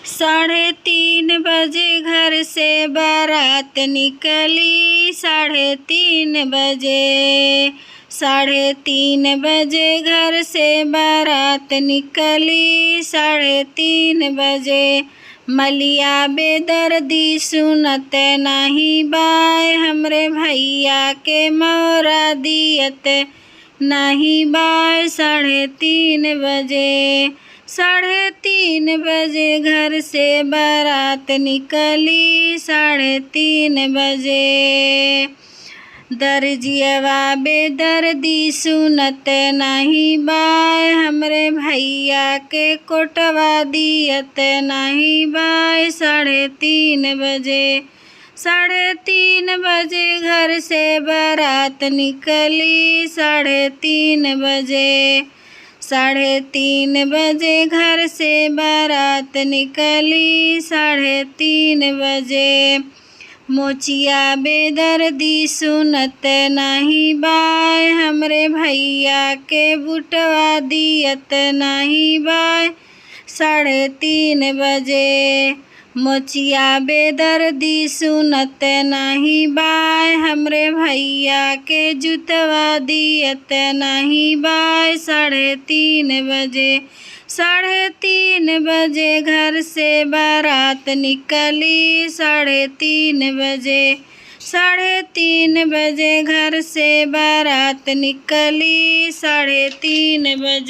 3:30 घर से बारात निकली, 3:30 बजे। 3:30 घर से बारात निकली, 3:30 बजे। मलिया बेदर्दी सुनत नाही बाय, हमरे भैया के मोरा दियत नाही बाय। 3:30 बजे। 3:30 बजे घर से बारात निकली, 3:30 बजे। दर्जियवा बेदर्दी सुनत नाही बाय, हमरे भैया के कोटवा दियत नाही बाय। 3:30 बजे। 3:30 बजे घर से बारात निकली, 3:30 बजे। 3:30 बजे घर से बारात निकली, 3:30 बजे। मोचिया बेदर्दी सुनत नाही बाय, हमरे भैया के बुटवा दियत नाही बाय। 3:30 बजे। मोचिया बेदर्दी सुनत नाही बाय, हमरे भैया के जुतवा दियत नाही बाय। 3:30 बजे। 3:30 बजे घर से बारात निकली, 3:30 बजे। 3:30 बजे घर से बारात निकली, 3:30 बजे।